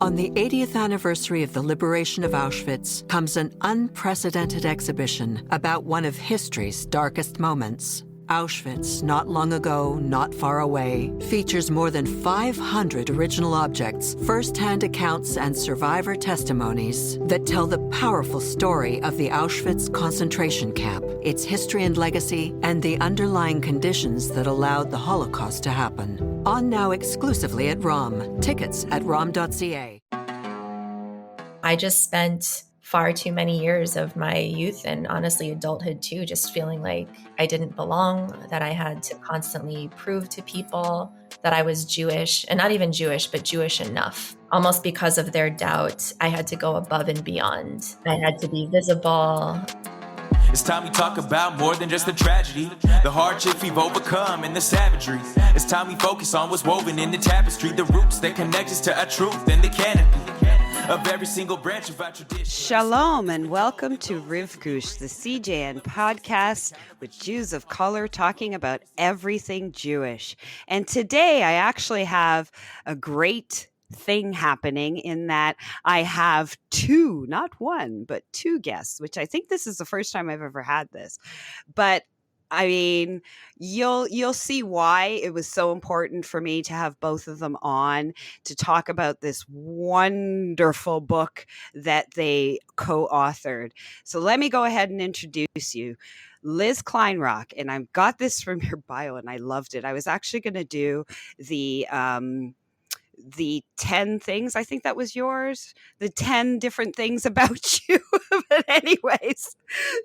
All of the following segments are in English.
On the 80th anniversary of the liberation of Auschwitz comes an unprecedented exhibition about one of history's darkest moments. Auschwitz, not long ago, not far away, features more than 500 original objects, first-hand accounts, and survivor testimonies that tell the powerful story of the Auschwitz concentration camp, its history and legacy, and the underlying conditions that allowed the Holocaust to happen. On now exclusively at ROM. Tickets at rom.ca. I just spent far too many years of my youth and honestly adulthood too, just feeling like I didn't belong, that I had to constantly prove to people that I was Jewish, and not even Jewish, but Jewish enough. Almost because of their doubt, I had to go above and beyond. I had to be visible. It's time we talk about more than just the tragedy, the hardships we've overcome and the savagery. It's time we focus on what's woven in the tapestry, the roots that connect us to our truth and the canopy of every single branch of our tradition. Shalom and welcome to Rivkush, the CJN podcast with Jews of color talking about everything Jewish. And today I actually have a great thing happening in that I have two, not one, but two guests, which I think this is the first time I've ever had this. But I mean, you'll see why it was so important for me to have both of them on to talk about this wonderful book that they co-authored. So let me go ahead and introduce you. Liz Kleinrock, and I've got this from your bio and I loved it. I was actually going to do the 10 things, I think that was yours, the 10 different things about you. But anyways,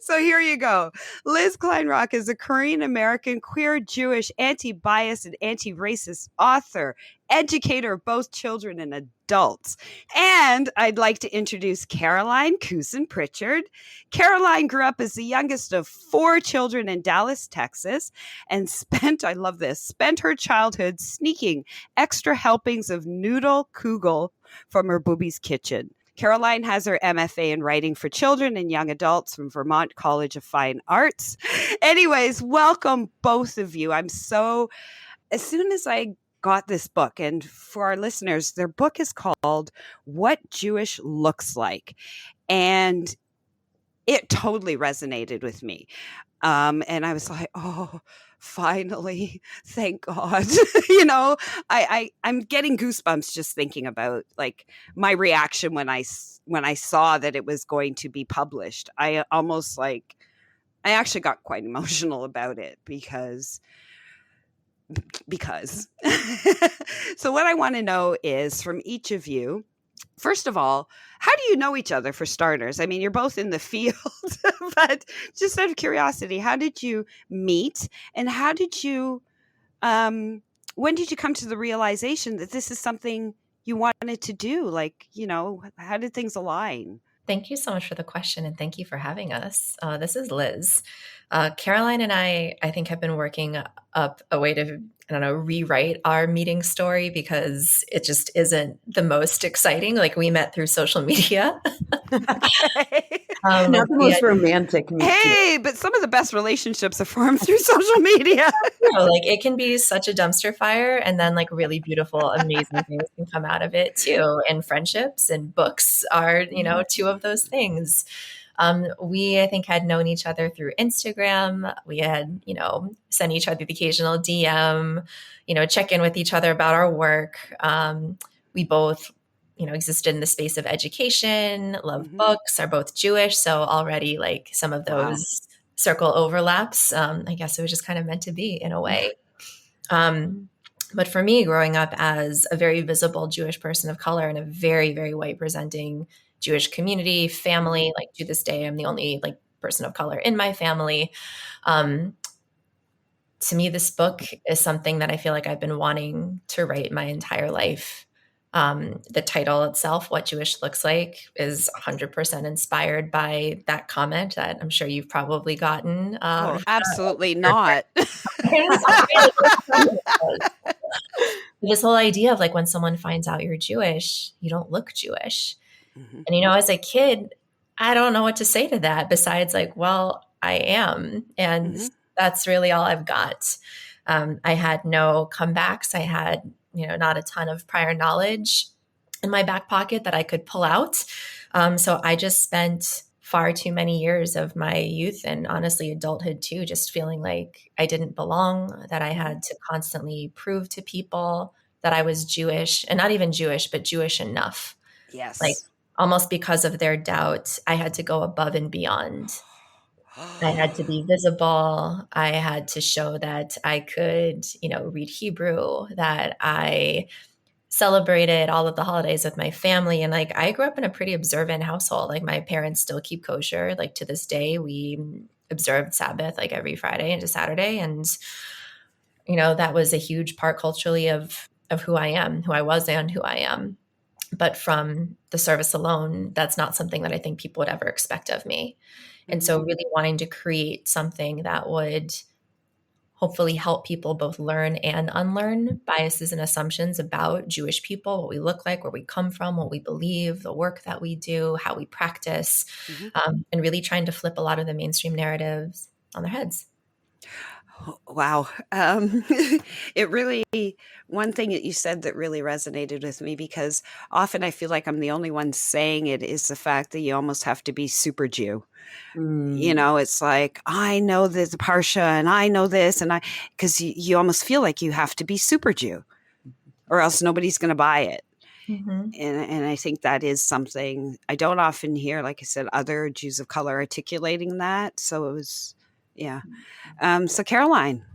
so here you go. Liz Kleinrock is a Korean-American, queer, Jewish, anti-bias, and anti-racist author, educator of both children and adults. And I'd like to introduce Caroline Kusin Pritchard. Caroline grew up as the youngest of 4 children in Dallas, Texas, and spent her childhood sneaking extra helpings of noodle kugel from her boobie's kitchen. Caroline has her MFA in writing for children and young adults from Vermont College of Fine Arts. Anyways, welcome both of you. As soon as I got this book, and for our listeners, their book is called What Jewish Looks Like. And it totally resonated with me. And I was like, oh, finally, thank God. I'm getting goosebumps just thinking about like my reaction when I saw that it was going to be published. I actually got quite emotional about it because so what I want to know is from each of you, first of all, how do you know each other for starters? I mean, you're both in the field, but just out of curiosity, how did you meet and when did you come to the realization that this is something you wanted to do? Like, how did things align? Thank you so much for the question, and thank you for having us. This is Liz. Caroline and I think, have been working up a way to, rewrite our meeting story because it just isn't the most exciting. Like, we met through social media. Not the most romantic. Hey, but some of the best relationships are formed through social media. It can be such a dumpster fire, and then really beautiful, amazing things can come out of it too. And friendships and books are, two of those things. We, I think, had known each other through Instagram. We had, sent each other the occasional DM, check in with each other about our work. We both, existed in the space of education, love books, are both Jewish. So already some of those circle overlaps. I guess it was just kind of meant to be in a way. But for me, growing up as a very visible Jewish person of color in a very, very white presenting Jewish community, family, to this day, I'm the only person of color in my family. To me, this book is something that I feel like I've been wanting to write my entire life. The title itself, What Jewish Looks Like, is 100% inspired by that comment that I'm sure you've probably gotten. Absolutely not. This whole idea of when someone finds out you're Jewish, you don't look Jewish. Mm-hmm. And, as a kid, I don't know what to say to that besides well, I am. And that's really all I've got. I had no comebacks. I had, not a ton of prior knowledge. in my back pocket that I could pull out. So I just spent far too many years of my youth and honestly adulthood too, just feeling like I didn't belong, that I had to constantly prove to people that I was Jewish, and not even Jewish, but Jewish enough. Like Yes. almost because of their doubt, I had to go above and beyond. I had to be visible. I had to show that I could, read Hebrew, that I celebrated all of the holidays with my family. And like, I grew up in a pretty observant household. Like my parents still keep kosher. Like to this day, we observed Sabbath like every Friday into Saturday. And, that was a huge part culturally of who I am, who I was and who I am. But from the service alone, that's not something that I think people would ever expect of me. And so really wanting to create something that would hopefully help people both learn and unlearn biases and assumptions about Jewish people, what we look like, where we come from, what we believe, the work that we do, how we practice, and really trying to flip a lot of the mainstream narratives on their heads. Wow. It really, one thing that you said that really resonated with me, because often I feel like I'm the only one saying it, is the fact that you almost have to be super Jew. It's like, I know the Parsha and I know this, and because you almost feel like you have to be super Jew or else nobody's going to buy it. And I think that is something I don't often hear, like I said, other Jews of color articulating that. So it was, yeah. So Caroline.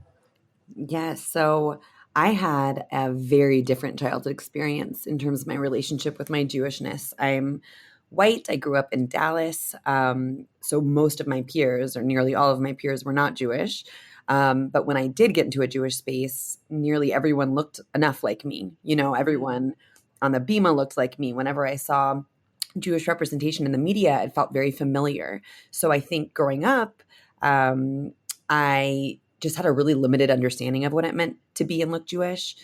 Yes. So I had a very different childhood experience in terms of my relationship with my Jewishness. I'm white. I grew up in Dallas. So most of my peers, or nearly all of my peers, were not Jewish. But when I did get into a Jewish space, nearly everyone looked enough like me. Everyone on the Bima looked like me. Whenever I saw Jewish representation in the media, it felt very familiar. So I think growing up, I just had a really limited understanding of what it meant to be and look Jewish.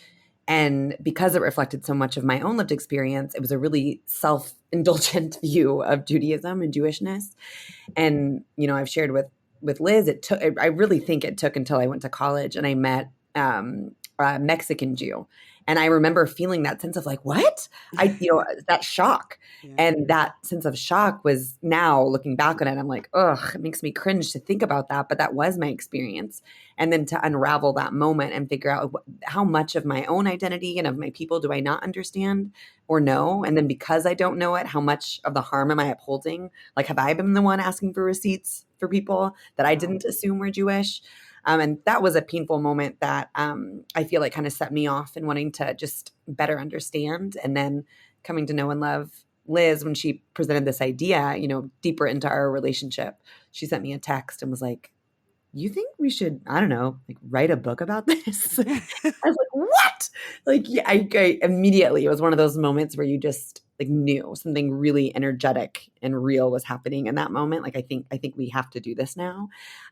And because it reflected so much of my own lived experience, it was a really self-indulgent view of Judaism and Jewishness. And, I've shared with Liz, I really think it took until I went to college and I met a Mexican Jew. And I remember feeling that sense of like, what? That shock. Yeah. And that sense of shock was, now looking back on it, I'm like, ugh, it makes me cringe to think about that. But that was my experience. And then to unravel that moment and figure out how much of my own identity and of my people do I not understand or know? And then because I don't know it, how much of the harm am I upholding? Like, have I been the one asking for receipts for people that I didn't assume were Jewish? And that was a painful moment that I feel like kind of set me off in wanting to just better understand. And then coming to know and love Liz, when she presented this idea, deeper into our relationship, she sent me a text and was like, you think we should, I don't know, like write a book about this? I was like, what? Like, yeah, I immediately, it was one of those moments where you just like knew something really energetic and real was happening in that moment. Like, I think we have to do this now.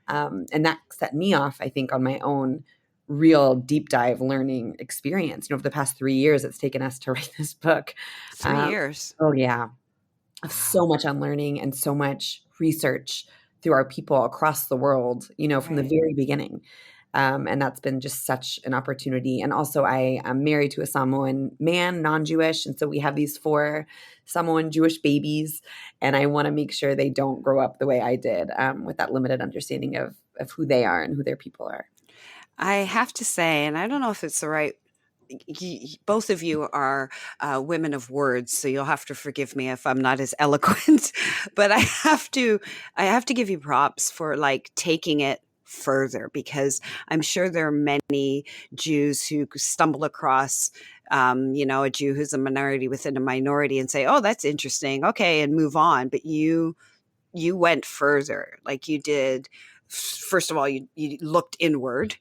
And that set me off, I think, on my own real deep dive learning experience. Over the past 3 years, it's taken us to write this book. 3 years. Oh yeah. So much unlearning and so much research through our people across the world, from the very beginning. And that's been just such an opportunity. And also I am married to a Samoan man, non-Jewish. And so we have these 4 Samoan Jewish babies. And I want to make sure they don't grow up the way I did, with that limited understanding of who they are and who their people are. I have to say, and I don't know if it's the right, both of you are women of words, so you'll have to forgive me if I'm not as eloquent, but I have to give you props for like taking it further, because I'm sure there are many Jews who stumble across, a Jew who's a minority within a minority and say, oh, that's interesting. Okay. And move on. But you went further. Like you did. First of all, you looked inward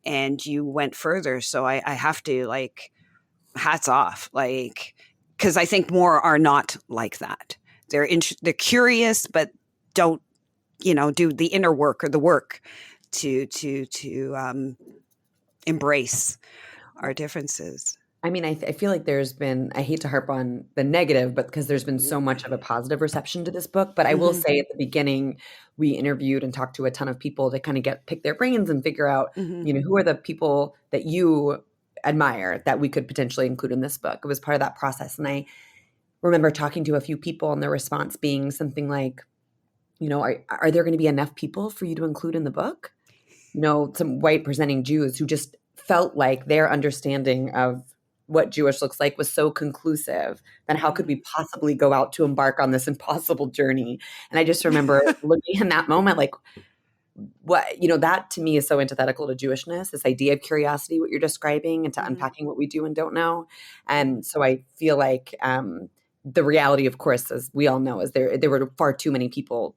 and you went further. So I have to like, hats off, like, because I think more are not like that. They're curious, but don't, do the inner work or the work to embrace our differences. I mean, I feel like there's been, I hate to harp on the negative, but because there's been so much of a positive reception to this book. But I will say at the beginning, we interviewed and talked to a ton of people to kind of pick their brains and figure out, who are the people that you admire that we could potentially include in this book. It was part of that process. And remember talking to a few people and their response being something like, are there going to be enough people for you to include in the book? Some white presenting Jews who just felt like their understanding of what Jewish looks like was so conclusive, then how could we possibly go out to embark on this impossible journey? And I just remember looking in that moment, like, that to me is so antithetical to Jewishness, this idea of curiosity, what you're describing, and to unpacking what we do and don't know. And so I feel like the reality, of course, as we all know, is there were far too many people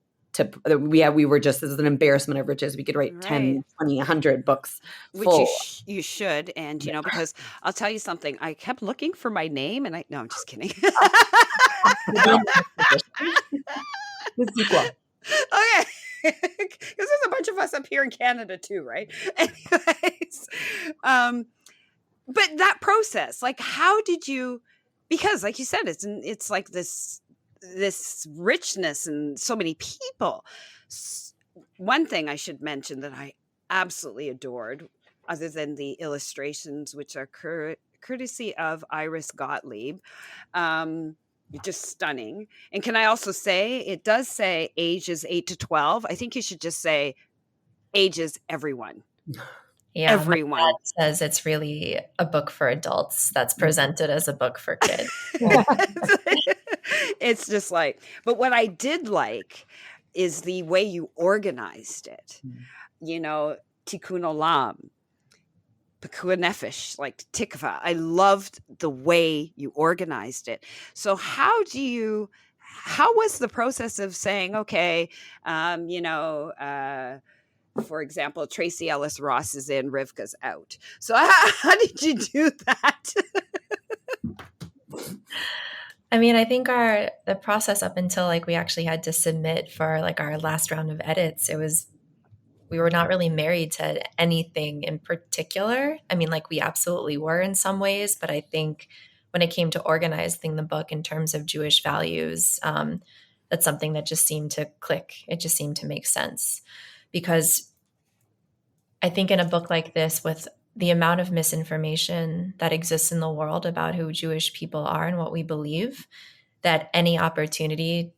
we were just, this is an embarrassment of riches. We could write 10, 20, 100 books full. Which you should. And, because I'll tell you something, I kept looking for my name and no, I'm just kidding. The sequel. Okay. Because there's a bunch of us up here in Canada too, right? Anyways, but that process, like, how did you, because like you said, it's like this richness and so many people. One thing I should mention that I absolutely adored, other than the illustrations, which are courtesy of Iris Gottlieb, just stunning. And can I also say, it does say ages 8 to 12. I think you should just say ages everyone. Yeah, everyone. My dad says it's really a book for adults that's presented as a book for kids. It's just like, but what I did like is the way you organized it. Tikkun Olam, Pekua Nefesh, like Tikva. I loved the way you organized it. So how was the process of saying, okay, for example, Tracy Ellis Ross is in, Rivka's out. So how did you do that? I mean, I think the process up until like we actually had to submit for like our last round of edits, we were not really married to anything in particular. I mean, like we absolutely were in some ways, but I think when it came to organizing the book in terms of Jewish values, that's something that just seemed to click. It just seemed to make sense, because I think in a book like this, with the amount of misinformation that exists in the world about who Jewish people are and what we believe, that any opportunity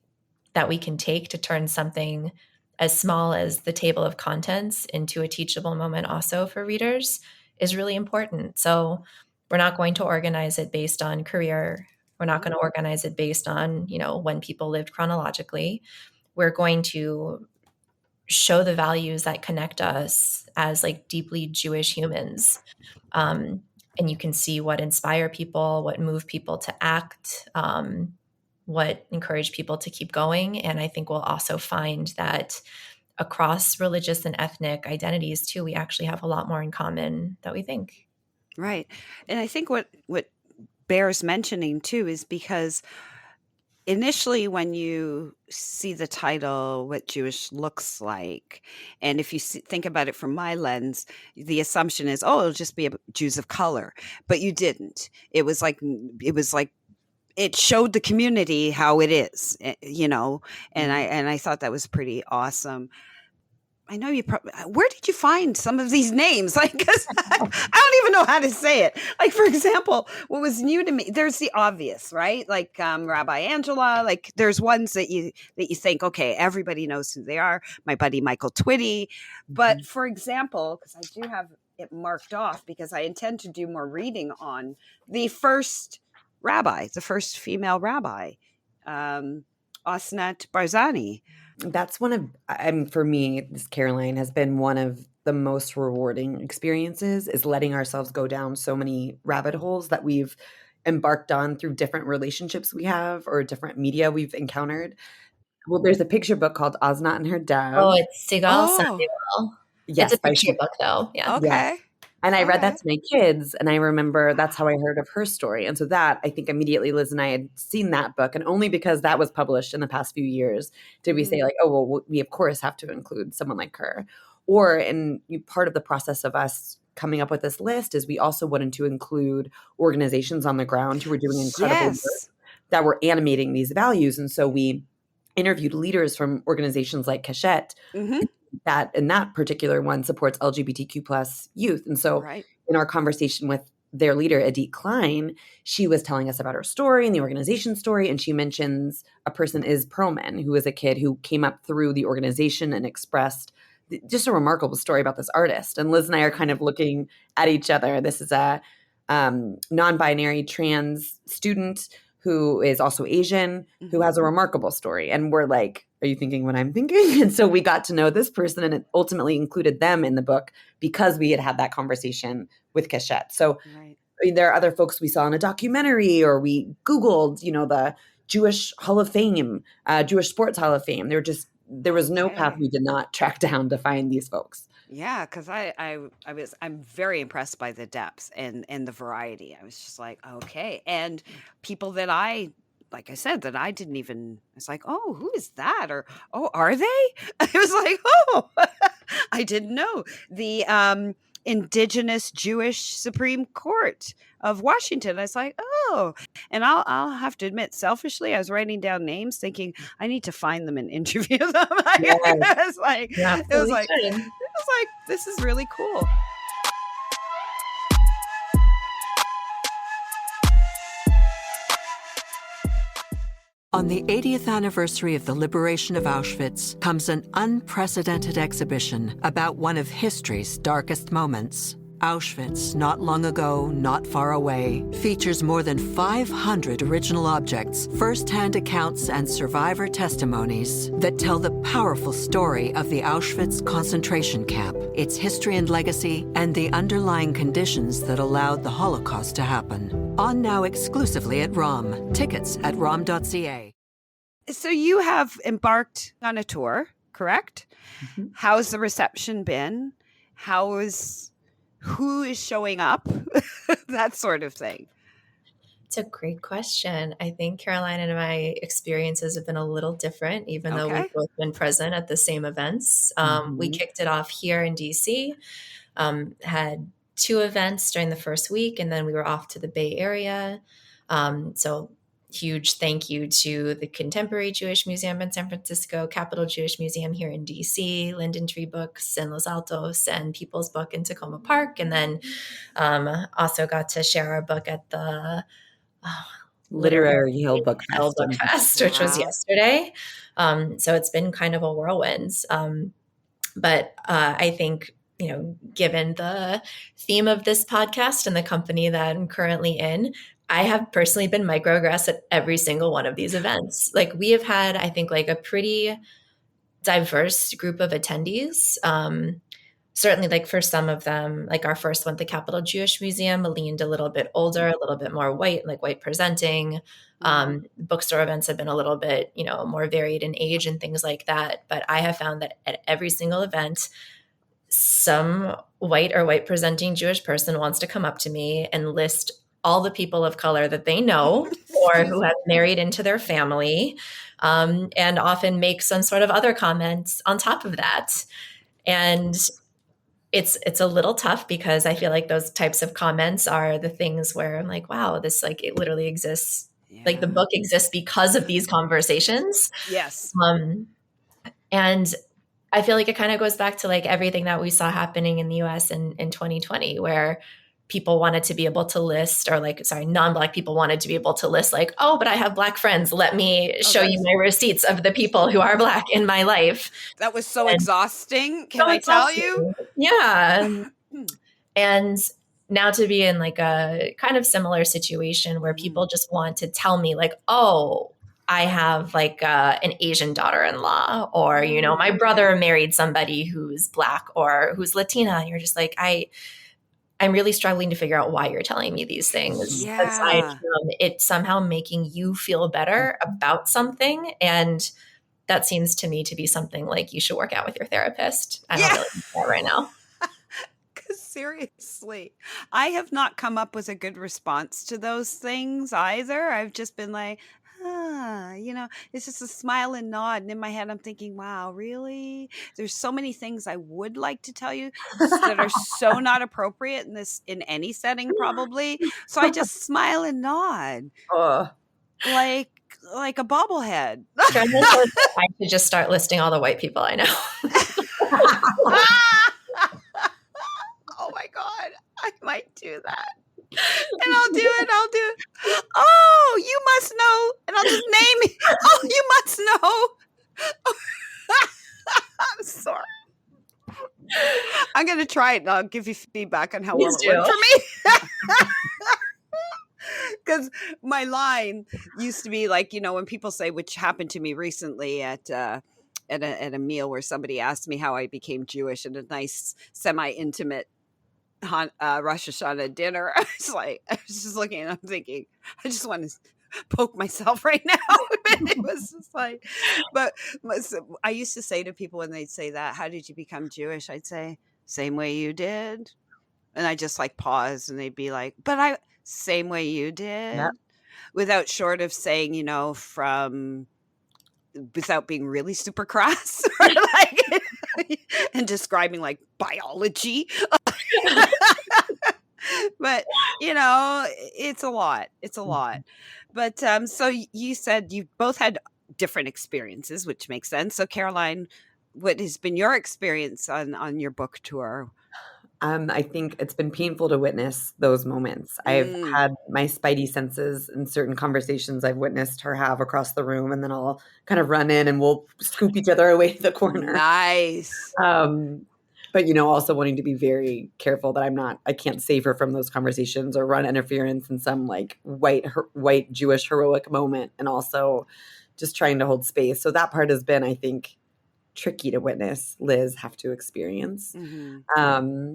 that we can take to turn something as small as the table of contents into a teachable moment also for readers is really important. So we're not going to organize it based on career. We're not going to organize it based on, when people lived chronologically. We're going to show the values that connect us as like deeply Jewish humans. And you can see what inspire people, what move people to act, what encourage people to keep going. And I think we'll also find that across religious and ethnic identities too, we actually have a lot more in common than we think. Right. And I think what bears mentioning too is because initially when you see the title, What Jewish Looks Like, and if you think about it from my lens, the assumption is, it'll just be Jews of color. But you didn't. It was like it showed the community how it is, and I thought that was pretty awesome. I know you where did you find some of these names? Like, 'cause I don't even know how to say it. Like, for example, what was new to me, there's the obvious, right? Like, Rabbi Angela, like there's ones that you think, okay, everybody knows who they are. My buddy, Michael Twitty. But for example, cause I do have it marked off because I intend to do more reading on the first rabbi, the first female rabbi, Osnat Barzani. That's one of, for me, this Caroline has been one of the most rewarding experiences, is letting ourselves go down so many rabbit holes that we've embarked on through different relationships we have or different media we've encountered. Well, there's a picture book called Osnat and Her Dove. Oh, it's Sigal Samuel. Yes, it's a picture book though. Yeah. Okay. Yeah. And I read that to my kids, and I remember that's how I heard of her story. And so that, I think immediately Liz and I had seen that book, and only because that was published in the past few years did we say like, oh, well, we of course have to include someone like her. Or part of the process of us coming up with this list is we also wanted to include organizations on the ground who were doing incredible work that were animating these values. And so we interviewed leaders from organizations like Keshet, that in that particular one supports LGBTQ plus youth. And so in our conversation with their leader, Edith Klein, she was telling us about her story and the organization story. And she mentions a person is Perlman, who is a kid who came up through the organization and expressed just a remarkable story about this artist. And Liz and I are kind of looking at each other. This is a non-binary trans student who is also Asian, who has a remarkable story. And we're like, are you thinking what I'm thinking? And so we got to know this person, and it ultimately included them in the book because we had that conversation with Cachette. So I mean, there are other folks we saw in a documentary, or we Googled, the Jewish Hall of Fame, Jewish Sports Hall of Fame. There was no path we did not track down to find these folks. Yeah, because I'm very impressed by the depth and the variety. I was just like, okay. And people that like I said, that I didn't even, it's like, oh, who is that? Or, oh, are they? I was like, oh, I didn't know. The Indigenous Jewish Supreme Court of Washington. I was like, oh, and I'll have to admit, selfishly, I was writing down names thinking I need to find them and interview them. It was like, this is really cool. On the 80th anniversary of the liberation of Auschwitz comes an unprecedented exhibition about one of history's darkest moments. Auschwitz, not long ago, not far away, features more than 500 original objects, first-hand accounts, and survivor testimonies that tell the powerful story of the Auschwitz concentration camp, its history and legacy, and the underlying conditions that allowed the Holocaust to happen. On now exclusively at ROM. Tickets at rom.ca. So you have embarked on a tour, correct? Mm-hmm. How's the reception been? Who is showing up? That sort of thing. It's a great question. I think Caroline and my experiences have been a little different, even though we've both been present at the same events. We kicked it off here in DC, had 2 events during the first week, and then we were off to the Bay Area. So huge thank you to the Contemporary Jewish Museum in San Francisco, Capitol Jewish Museum here in DC, Linden Tree Books in Los Altos, and People's Book in Tacoma Park. And then also got to share our book at the Literary Hill Book Fest, which was yesterday. So it's been kind of a whirlwind. But I think, given the theme of this podcast and the company that I'm currently in, I have personally been microaggressed at every single one of these events. Like, we have had, I think, like a pretty diverse group of attendees. Certainly, like for some of them, like our first one, the Capitol Jewish Museum, leaned a little bit older, a little bit more white, like white presenting. Bookstore events have been a little bit, more varied in age and things like that. But I have found that at every single event, some white or white presenting Jewish person wants to come up to me and list all the people of color that they know or who have married into their family, and often make some sort of other comments on top of that. And it's a little tough because I feel like those types of comments are the things where I'm like, wow, this, like, it literally exists. Yeah. Like, the book exists because of these conversations. Yes. And I feel like it kind of goes back to like everything that we saw happening in the US in 2020, where people wanted to be able to list, or non-Black people wanted to be able to list, like, oh, but I have Black friends. Let me show you my receipts of the people who are Black in my life. That was so exhausting. Can I tell you? Yeah. And now to be in like a kind of similar situation where people just want to tell me like, oh, I have like an Asian daughter-in-law, or, my brother married somebody who's Black or who's Latina. And you're just like, I'm really struggling to figure out why you're telling me these things, aside from it somehow making you feel better about something. And that seems to me to be something like you should work out with your therapist. I don't really do that right now. Because seriously, I have not come up with a good response to those things either. I've just been like, it's just a smile and nod. And in my head, I'm thinking, wow, really? There's so many things I would like to tell you that are so not appropriate in any setting, probably. So I just smile and nod. Like a bobblehead. I should just start listing all the white people I know. Oh my God. I might do that. And I'll do it. Oh, you must know. And I'll just name it. Oh, you must know. I'm sorry. I'm going to try it and I'll give you feedback on how well it worked for me. Because my line used to be like, when people say, which happened to me recently at a meal where somebody asked me how I became Jewish at a nice semi-intimate Rosh Hashanah dinner. I was just looking and I'm thinking, I just want to poke myself right now. It was just like, but I used to say to people when they'd say that, how did you become Jewish? I'd say, same way you did. And I just like pause and they'd be like, but same way you did. Yep. Without short of saying, without being really super crass or and describing like biology. But, it's a lot. It's a lot. But so you said you both had different experiences, which makes sense. So Caroline, what has been your experience on your book tour? I think it's been painful to witness those moments. I've had my spidey senses in certain conversations I've witnessed her have across the room, and then I'll kind of run in and we'll scoop each other away to the corner. Nice. But, also wanting to be very careful that I can't save her from those conversations or run interference in some like white Jewish heroic moment, and also just trying to hold space. So that part has been, I think, tricky to witness Liz have to experience. Mm-hmm.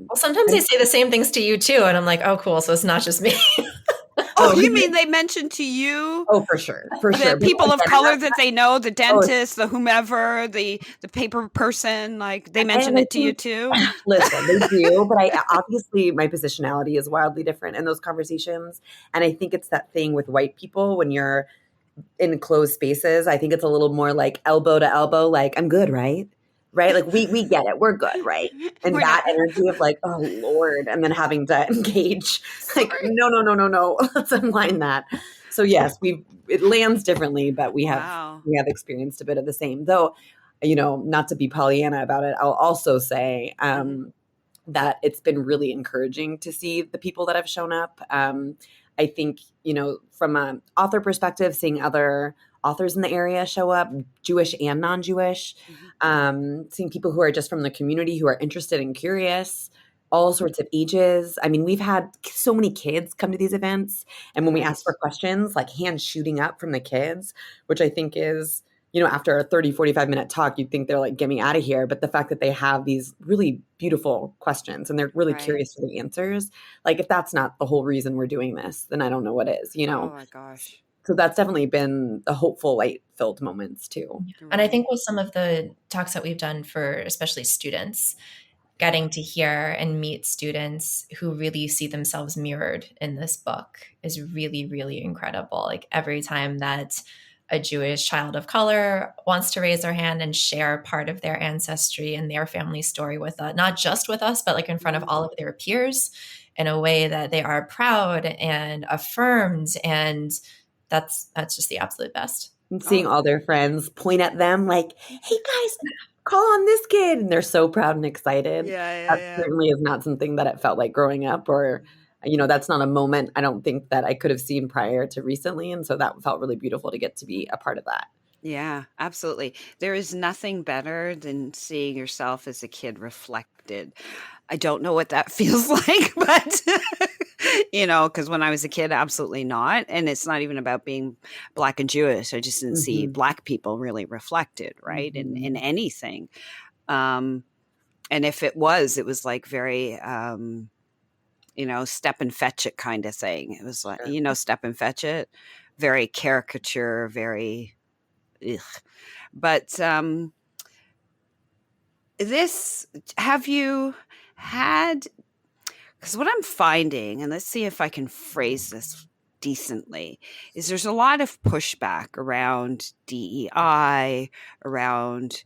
Well, sometimes they say the same things to you too. And I'm like, oh, cool. So it's not just me. Oh, you mean they mentioned to you? Oh, for sure. For sure. People of color that they know, the dentist, the whomever, the paper person, like they mention it to you too? Listen, they do. But obviously my positionality is wildly different in those conversations. And I think it's that thing with white people when you're in closed spaces. I think it's a little more like elbow to elbow, like, I'm good, right? Right? Like we get it. We're good, right? And energy of like, oh Lord, and then having to engage like, no. Let's unwind that. So yes, it lands differently, but we have experienced a bit of the same. Though, not to be Pollyanna about it, I'll also say that it's been really encouraging to see the people that have shown up. I think, from an author perspective, seeing other authors in the area show up, Jewish and non-Jewish, seeing people who are just from the community who are interested and curious, all sorts of ages. I mean, we've had so many kids come to these events. And when we ask for questions, like hands shooting up from the kids, which I think is, after a 30, 45-minute talk, you'd think they're like, get me out of here. But the fact that they have these really beautiful questions and they're really curious for the answers, like if that's not the whole reason we're doing this, then I don't know what is, Oh my gosh. So that's definitely been the hopeful, light-filled moments too. And I think with some of the talks that we've done for especially students, getting to hear and meet students who really see themselves mirrored in this book is really, really incredible. Like every time that a Jewish child of color wants to raise their hand and share part of their ancestry and their family story with us, not just with us, but like in front of all of their peers in a way that they are proud and affirmed. And that's just the absolute best. And seeing all their friends point at them like, hey guys, call on this kid. And they're so proud and excited. That certainly is not something that it felt like growing up, or that's not a moment I don't think that I could have seen prior to recently. And so that felt really beautiful to get to be a part of that. Yeah, absolutely. There is nothing better than seeing yourself as a kid reflected. I don't know what that feels like, but, because when I was a kid, absolutely not. And it's not even about being Black and Jewish. I just didn't see Black people really reflected, right, in anything. And if it was like very... step and fetch it kind of thing. It was like, step and fetch it, very caricature, very, ugh. But have you had, because what I'm finding, and let's see if I can phrase this decently, is there's a lot of pushback around DEI, around,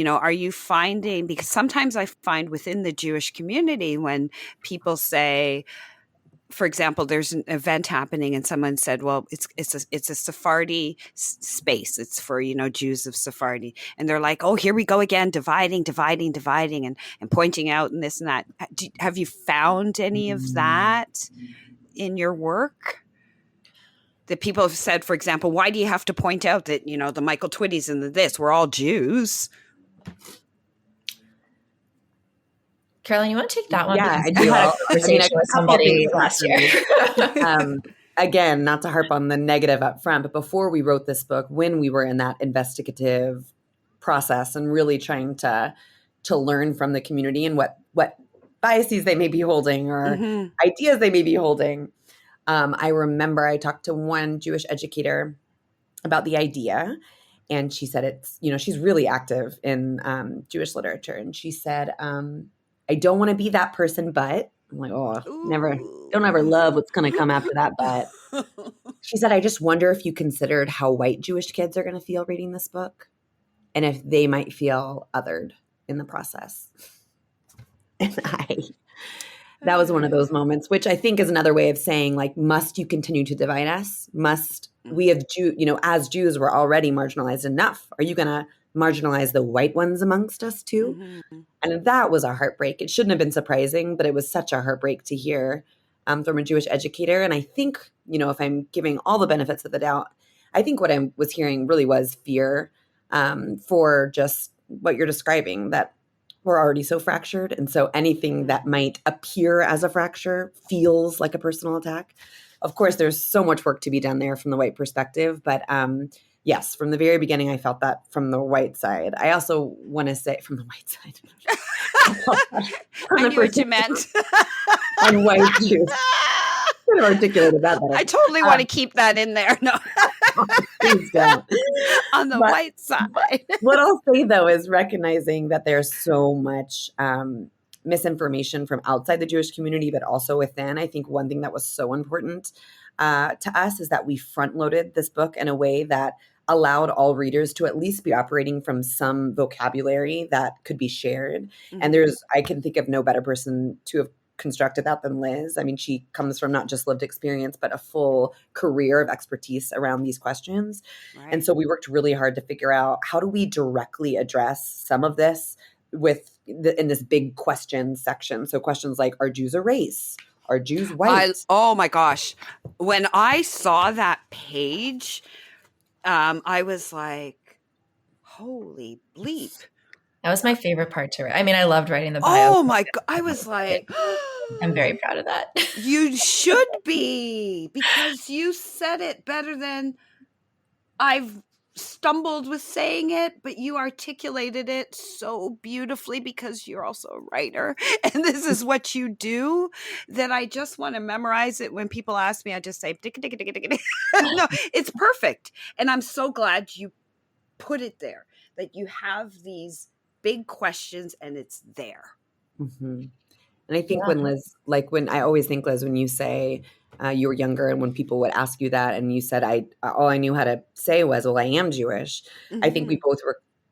are you finding, because sometimes I find within the Jewish community when people say, for example, there's an event happening and someone said, well, it's a Sephardi space. It's for, Jews of Sephardi. And they're like, oh, here we go again, dividing and pointing out and this and that. Have you found any of that? in your work that people have said, for example, why do you have to point out that, the Michael Twitties and the this, we're all Jews? Caroline, you want to take that one? Yeah, Because I do. had a I mean, conversation with somebody last year. Again, not to harp on the negative up front, but before we wrote this book, when we were in that investigative process and really trying to learn from the community and what biases they may be holding or ideas they may be holding, I remember I talked to one Jewish educator about the idea, and she said it's, she's really active in Jewish literature, and she said, I don't want to be that person, but I'm like, don't ever love what's going to come after that. But she said, I just wonder if you considered how white Jewish kids are going to feel reading this book and if they might feel othered in the process. And that was one of those moments, which I think is another way of saying, like, must you continue to divide us? Must we have as Jews, we're already marginalized enough. Are you going to marginalize the white ones amongst us too? Mm-hmm. And that was a heartbreak. It shouldn't have been surprising, but it was such a heartbreak to hear from a Jewish educator. And I think, if I'm giving all the benefits of the doubt, I think what I was hearing really was fear for just what you're describing, that we're already so fractured. And so anything that might appear as a fracture feels like a personal attack. Of course, there's so much work to be done there from the white perspective, but yes, from the very beginning, I felt that from the white side. I also want to say from the white side. I knew what you meant. On white Jews. Kind of articulated that. I totally want to keep that in there. No. Please don't. On the white side. What I'll say, though, is recognizing that there's so much misinformation from outside the Jewish community, but also within. I think one thing that was so important to us is that we front-loaded this book in a way that allowed all readers to at least be operating from some vocabulary that could be shared. Mm-hmm. And I can think of no better person to have constructed that than Liz. I mean, she comes from not just lived experience, but a full career of expertise around these questions. Right. And so we worked really hard to figure out, how do we directly address some of this in this big questions section? So questions like, are Jews a race? Are Jews white? Oh my gosh. When I saw that page, I was like, holy bleep. That was my favorite part to write. I mean, I loved writing the bio. Oh my God. I was like, I'm very proud of that. You should be, because you said it better than I've stumbled with saying it, but you articulated it so beautifully because you're also a writer and this is what you do, that I just want to memorize it. When people ask me, I just say, no, it's perfect. And I'm so glad you put it there, that you have these big questions and it's there. Mm-hmm. And I think when I always think, Liz, when you say you were younger and when people would ask you that and you said, all I knew how to say was, well, I am Jewish. Mm-hmm. I think we both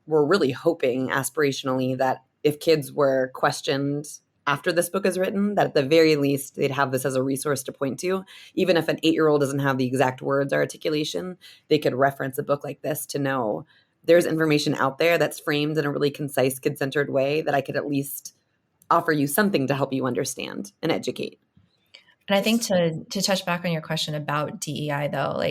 were really hoping aspirationally that if kids were questioned after this book is written, that at the very least they'd have this as a resource to point to. Even if an 8-year-old doesn't have the exact words or articulation, they could reference a book like this to know there's information out there that's framed in a really concise, kid-centered way that I could at least offer you something to help you understand and educate. And I think to touch back on your question about DEI, though,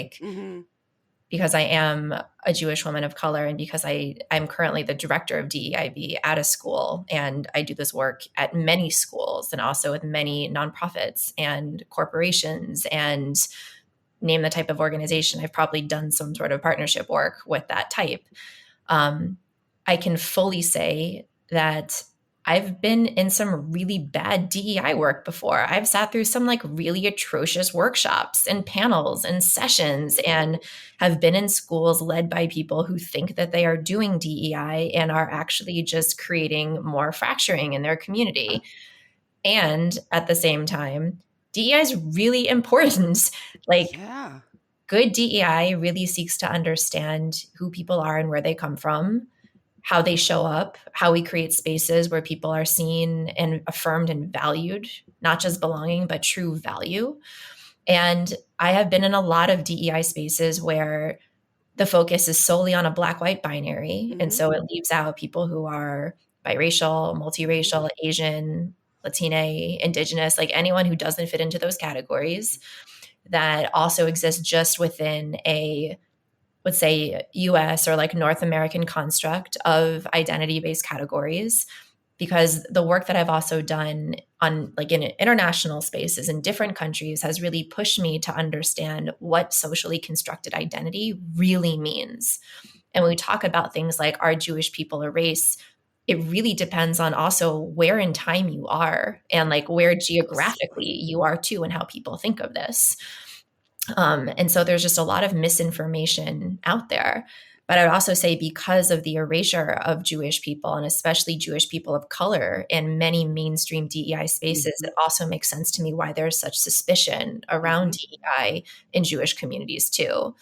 because I am a Jewish woman of color and because I'm currently the director of DEIB at a school, and I do this work at many schools and also with many nonprofits and corporations, and name the type of organization, I've probably done some sort of partnership work with that type. I can fully say that I've been in some really bad DEI work before. I've sat through some really atrocious workshops and panels and sessions, and have been in schools led by people who think that they are doing DEI and are actually just creating more fracturing in their community. And at the same time, DEI is really important. Good DEI really seeks to understand who people are and where they come from, how they show up, how we create spaces where people are seen and affirmed and valued, not just belonging, but true value. And I have been in a lot of DEI spaces where the focus is solely on a Black-white binary. Mm-hmm. And so it leaves out people who are biracial, multiracial, Asian, Latina, Indigenous, like anyone who doesn't fit into those categories, that also exists just within a, let's say, US or like North American construct of identity-based categories. Because the work that I've also done on like in international spaces in different countries has really pushed me to understand what socially constructed identity really means. And when we talk about things like, are Jewish people a race, it really depends on also where in time you are and like where geographically you are too, and how people think of this. And so there's just a lot of misinformation out there. But I would also say, because of the erasure of Jewish people, and especially Jewish people of color in many mainstream DEI spaces, it also makes sense to me why there's such suspicion around DEI in Jewish communities too.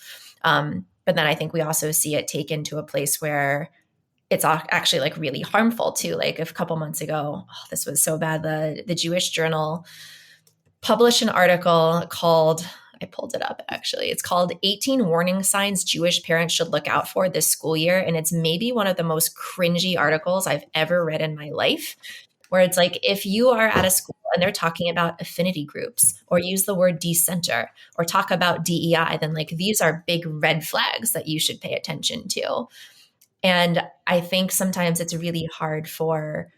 But then I think we also see it taken to a place where it's actually like really harmful too. Like a couple months ago, this was so bad. The Jewish Journal published an article called, I pulled it up actually. It's called 18 Warning Signs Jewish Parents Should Look Out For This School Year. And it's maybe one of the most cringy articles I've ever read in my life, where it's like, if you are at a school and they're talking about affinity groups or use the word decenter or talk about DEI, then like these are big red flags that you should pay attention to. And I think sometimes it's really hard for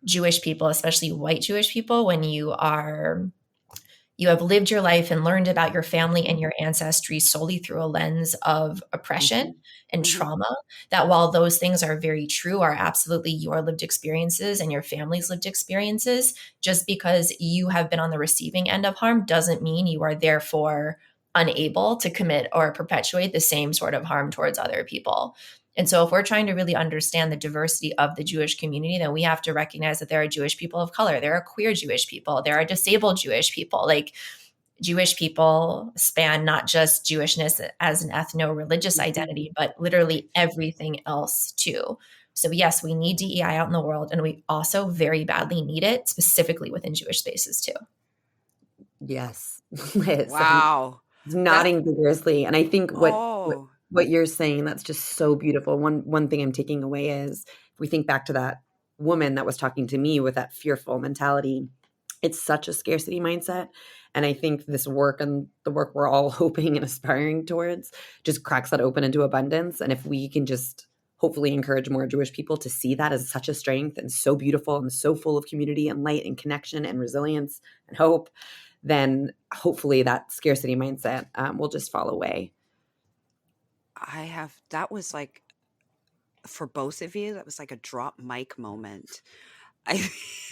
Jewish people, especially white Jewish people, when you have lived your life and learned about your family and your ancestry solely through a lens of oppression and trauma, that while those things are very true, are absolutely your lived experiences and your family's lived experiences, just because you have been on the receiving end of harm doesn't mean you are therefore unable to commit or perpetuate the same sort of harm towards other people. And so if we're trying to really understand the diversity of the Jewish community, then we have to recognize that there are Jewish people of color, there are queer Jewish people, there are disabled Jewish people. Like, Jewish people span not just Jewishness as an ethno-religious identity, but literally everything else too. So yes, we need DEI out in the world, and we also very badly need it specifically within Jewish spaces too. Yes. Liz, Wow. Nodding vigorously. And I think what you're saying, that's just so beautiful. One thing I'm taking away is, if we think back to that woman that was talking to me with that fearful mentality, it's such a scarcity mindset. And I think this work and the work we're all hoping and aspiring towards just cracks that open into abundance. And if we can just hopefully encourage more Jewish people to see that as such a strength and so beautiful and so full of community and light and connection and resilience and hope, then hopefully that scarcity mindset will just fall away. That was like, for both of you, that was like a drop mic moment.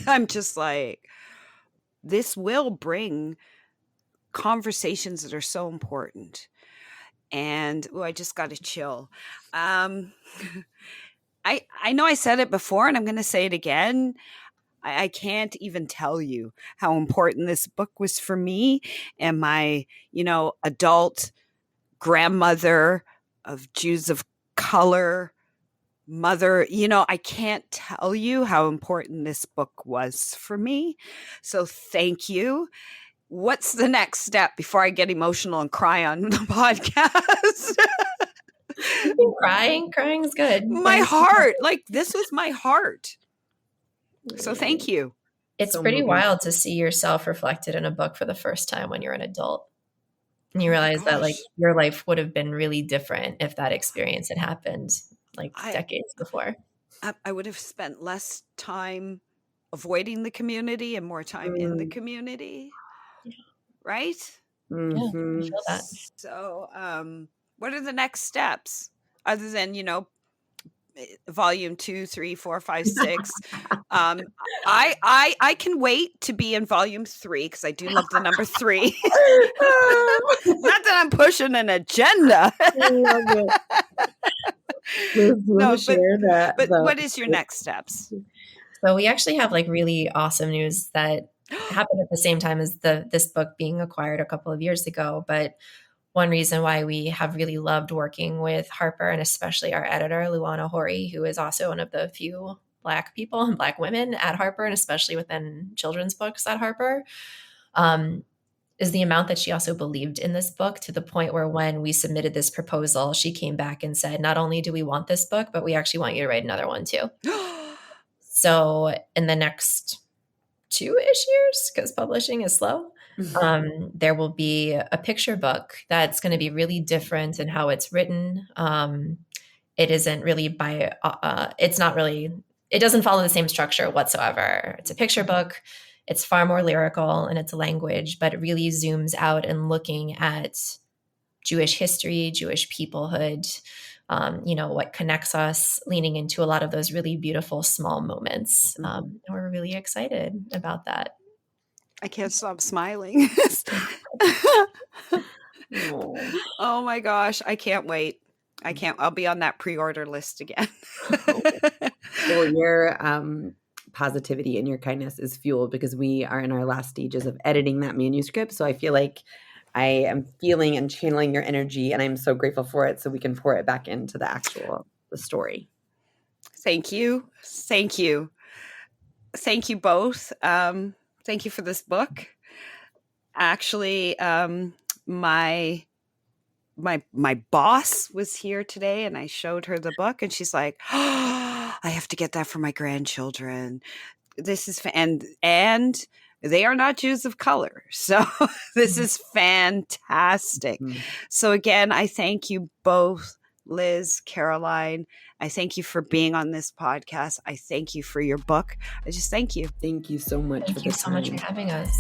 I'm just like, this will bring conversations that are so important. And I just got to chill. I know I said it before, and I'm going to say it again. I can't even tell you how important this book was for me and my, adult grandmother of Jews of color, mother. I can't tell you how important this book was for me. So thank you. What's the next step before I get emotional and cry on the podcast? Crying's good. My heart, like, this was my heart. So thank you. It's so pretty wild to see yourself reflected in a book for the first time when you're an adult. And you realize that like your life would have been really different if that experience had happened like decades before. I would have spent less time avoiding the community and more time in the community. Yeah. Right? Mm-hmm. Yeah, I feel that. So what are the next steps other than, volume 2, 3, 4, 5, 6? I can wait to be in volume 3 because I do love the number 3. Not that I'm pushing an agenda. I love it. No, but what is your next steps? So we actually have like really awesome news that happened at the same time as this book being acquired a couple of years ago. But one reason why we have really loved working with Harper, and especially our editor, Luana Hori, who is also one of the few Black people and Black women at Harper, and especially within children's books at Harper, is the amount that she also believed in this book, to the point where when we submitted this proposal, she came back and said, not only do we want this book, but we actually want you to write another one too. So in the next 2-ish years because publishing is slow. There will be a picture book that's going to be really different in how it's written. It isn't really it doesn't follow the same structure whatsoever. It's a picture book. It's far more lyrical and it's a language, but it really zooms out and looking at Jewish history, Jewish peoplehood, what connects us, leaning into a lot of those really beautiful small moments. And we're really excited about that. I can't stop smiling. Oh my gosh. I can't wait. I'll be on that pre-order list again. Well, your positivity and your kindness is fueled because we are in our last stages of editing that manuscript. So I feel like I am feeling and channeling your energy, and I'm so grateful for it. So we can pour it back into the story. Thank you. Thank you. Thank you both. Thank you for this book. Actually, my boss was here today and I showed her the book and she's like, oh, I have to get that for my grandchildren. This is, and they are not Jews of color. So this is fantastic. So again, I thank you both, Liz, Caroline. I thank you for being on this podcast. I thank you for your book. I just thank you. Thank you so much. Thank you so much for having us.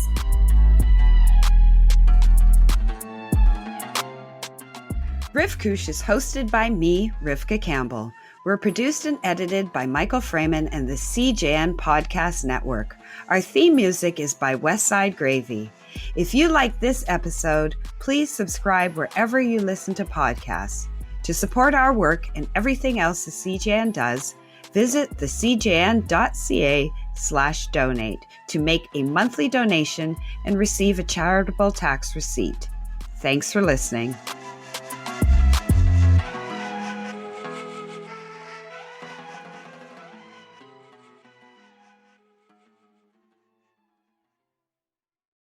Riv Kush is hosted by me, Rivka Campbell. We're produced and edited by Michael Freeman and the CJN Podcast Network. Our theme music is by Westside Gravy. If you like this episode, please subscribe wherever you listen to podcasts. To support our work and everything else the CJN does, visit thecjn.ca/donate to make a monthly donation and receive a charitable tax receipt. Thanks for listening.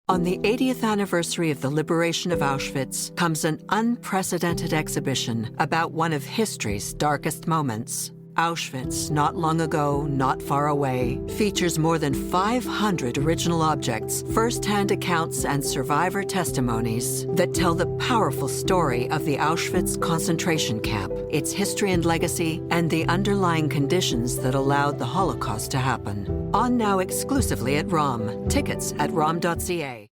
On the 80th anniversary of the liberation of Auschwitz comes an unprecedented exhibition about one of history's darkest moments. Auschwitz, Not Long Ago, Not Far Away, features more than 500 original objects, first-hand accounts, and survivor testimonies that tell the powerful story of the Auschwitz concentration camp, its history and legacy, and the underlying conditions that allowed the Holocaust to happen. On now exclusively at ROM. Tickets at rom.ca.